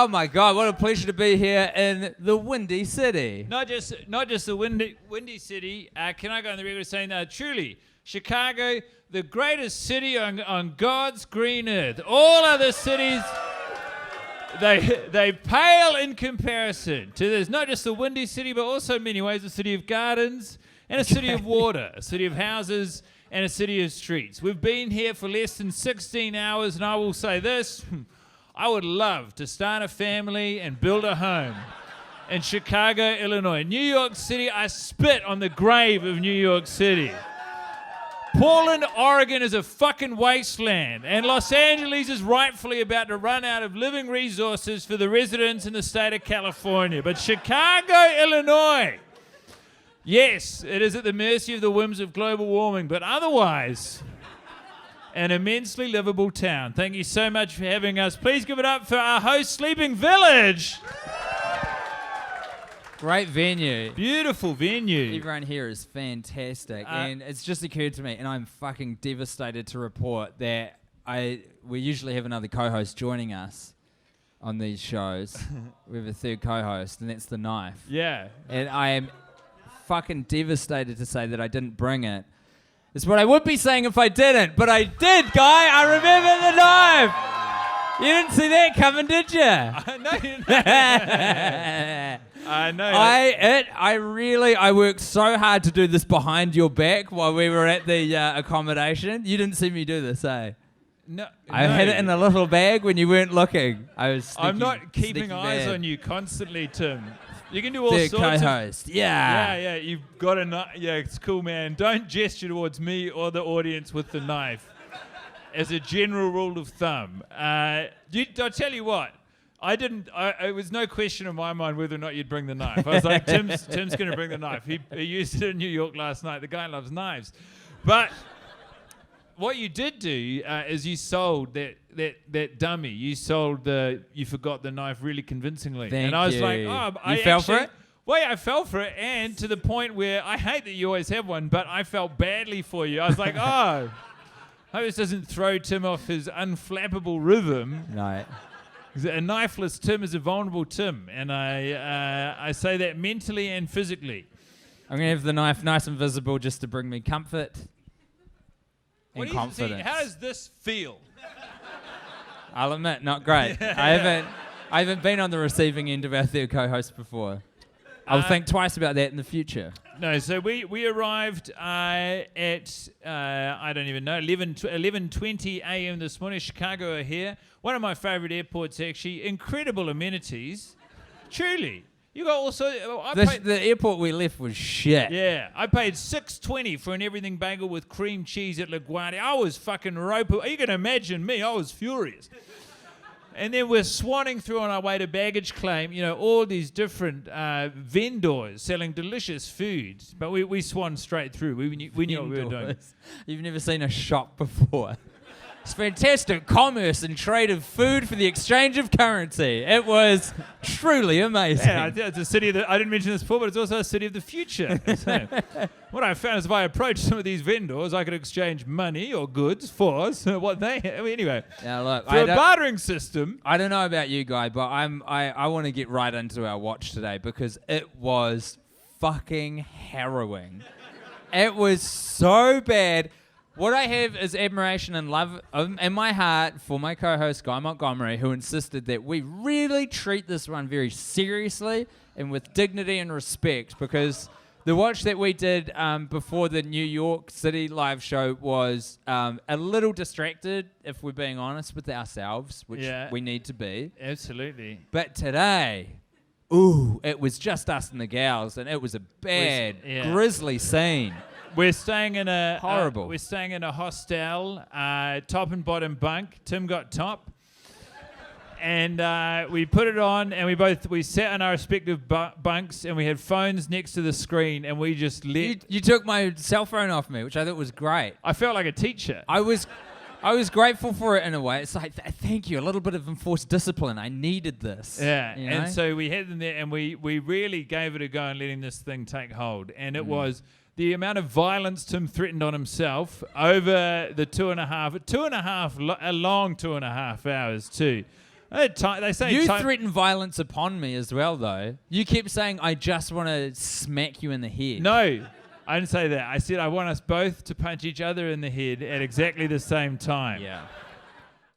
my God, what a pleasure to be here in the Windy City. Not just the windy city. Can I go on the record saying that truly, Chicago, the greatest city on God's green earth. All other cities, they pale in comparison to this. Not just the windy city, but also in many ways a city of gardens and a city of water, a city of houses and a city of streets. We've been here for less than 16 hours, and I will say this. I would love to start a family and build a home in Chicago, Illinois. New York City, I spit on the grave of New York City. Portland, Oregon is a fucking wasteland, and Los Angeles is rightfully about to run out of living resources for the residents in the state of California. But Chicago, Illinois, yes, it is at the mercy of the whims of global warming, but otherwise, an immensely livable town. Thank you so much for having us. Please give it up for our host, Sleeping Village. Great venue. Beautiful venue. Everyone here is fantastic. And it's just occurred to me, and I'm fucking devastated to report that we usually have another co-host joining us on these shows. We have a third co-host, and that's the Knife. Yeah. And I am fucking devastated to say that I didn't bring it. It's what I would be saying if I didn't, but I did, Guy. I remember the knife. You didn't see that coming, did you? No, you didn't. I know. I worked so hard to do this behind your back while we were at the accommodation. You didn't see me do this, eh? No. I had it in a little bag when you weren't looking. I'm not keeping eyes on you constantly, Tim. You can do all Third sorts co-host. of... Yeah. Yeah, you've got a... Yeah, it's cool, man. Don't gesture towards me or the audience with the knife. As a general rule of thumb. I'll tell you what. It was no question in my mind whether or not you'd bring the knife. I was like, Tim's going to bring the knife. He used it in New York last night. The guy loves knives. But what you did do is you sold that dummy. You forgot the knife really convincingly. Thank and I was you. like, You fell for it? Well, yeah, I fell for it, and to the point where I hate that you always have one, but I felt badly for you. I was like, hope this doesn't throw Tim off his unflappable rhythm. No. A knifeless Tim is a vulnerable Tim, and I say that mentally and physically. I'm going to have the knife nice and visible just to bring me comfort and confidence. How does this feel? I'll admit, not great. I haven't been on the receiving end of our third co-host before. I'll think twice about that in the future. No, so we arrived at, I don't even know, 11:20 a.m. this morning. Chicago are here. One of my favorite airports, actually. Incredible amenities. Truly. You got also... The airport we left was shit. Yeah. I paid $6.20 for an everything bagel with cream cheese at LaGuardia. I was fucking rope. You can imagine me. I was furious. And then we're swanning through on our way to baggage claim, all these different vendors selling delicious foods. But we swan straight through. We knew what we were doing. You've never seen a shop before. It's fantastic commerce and trade of food for the exchange of currency. It was truly amazing. Yeah, it's a city that I didn't mention this before, but it's also a city of the future. So, what I found is if I approached some of these vendors, I could exchange money or goods for what they have. Anyway, now look, through a bartering system. I don't know about you, Guy, but I want to get right into our watch today because it was fucking harrowing. It was so bad. What I have is admiration and love in my heart for my co-host, Guy Montgomery, who insisted that we really treat this one very seriously and with dignity and respect, because the watch that we did before the New York City live show was a little distracted, if we're being honest with ourselves, which we need to be. Absolutely. But today, it was just us and the gals, and it was a bad, grisly scene. We're staying in a horrible. We're staying in a hostel, top and bottom bunk. Tim got top, and we put it on, and we sat on our respective bunks, and we had phones next to the screen, and we just let. You took my cell phone off me, which I thought was great. I felt like a teacher. I was grateful for it in a way. It's like, thank you, a little bit of enforced discipline. I needed this. Yeah, and so we had them there, and we really gave it a go in letting this thing take hold, and it was. The amount of violence Tim threatened on himself over the a long 2.5 hours too, They say You threatened violence upon me as well, though. You kept saying, I just want to smack you in the head. No, I didn't say that. I said I want us both to punch each other in the head at exactly the same time. Yeah.